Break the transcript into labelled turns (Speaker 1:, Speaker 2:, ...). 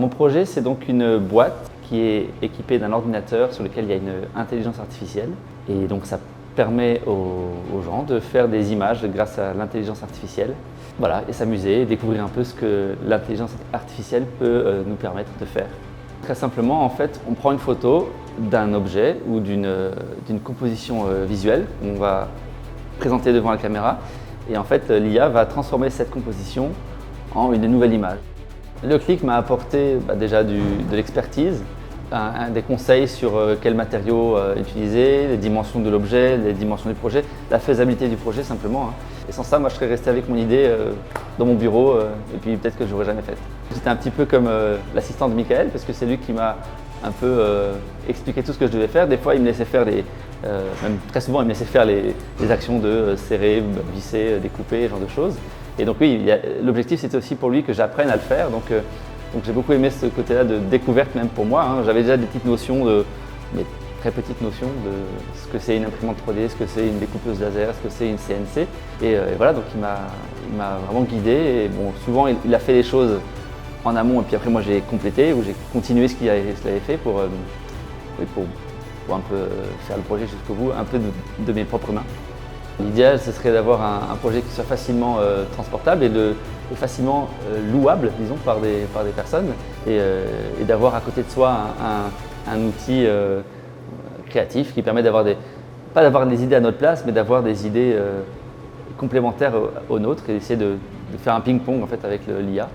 Speaker 1: Mon projet, c'est donc une boîte qui est équipée d'un ordinateur sur lequel il y a une intelligence artificielle. Et donc ça permet aux gens de faire des images grâce à l'intelligence artificielle. Voilà, et s'amuser, et découvrir un peu ce que l'intelligence artificielle peut nous permettre de faire. Très simplement, en fait, on prend une photo d'un objet ou d'une composition visuelle qu'on va présenter devant la caméra. Et en fait, l'IA va transformer cette composition en une nouvelle image. Le Click m'a apporté déjà de l'expertise, des conseils sur quels matériaux utiliser, les dimensions de l'objet, les dimensions du projet, la faisabilité du projet simplement. Et sans ça, moi je serais resté avec mon idée dans mon bureau et puis peut-être que je l'aurais jamais faite. J'étais un petit peu comme l'assistant de Michael parce que c'est lui qui m'a un peu expliqué tout ce que je devais faire. Des fois il me laissait faire même très souvent il me laissait faire les actions de serrer, visser, découper, ce genre de choses. Et donc oui, l'objectif c'était aussi pour lui que j'apprenne à le faire. Donc j'ai beaucoup aimé ce côté-là de découverte même pour moi. J'avais déjà des petites notions, mais très petites notions de ce que c'est une imprimante 3D, ce que c'est une découpeuse laser, ce que c'est une CNC. Et voilà, donc il m'a vraiment guidé. Et bon, souvent il a fait les choses en amont et puis après moi j'ai complété ou j'ai continué ce qu'il avait fait pour un peu faire le projet jusqu'au bout, un peu de mes propres mains. L'idéal, ce serait d'avoir un projet qui soit facilement transportable et facilement louable, disons, par des personnes, et d'avoir à côté de soi un outil créatif qui permet pas d'avoir des idées à notre place, mais d'avoir des idées complémentaires aux nôtres et d'essayer de faire un ping-pong en fait, avec l'IA.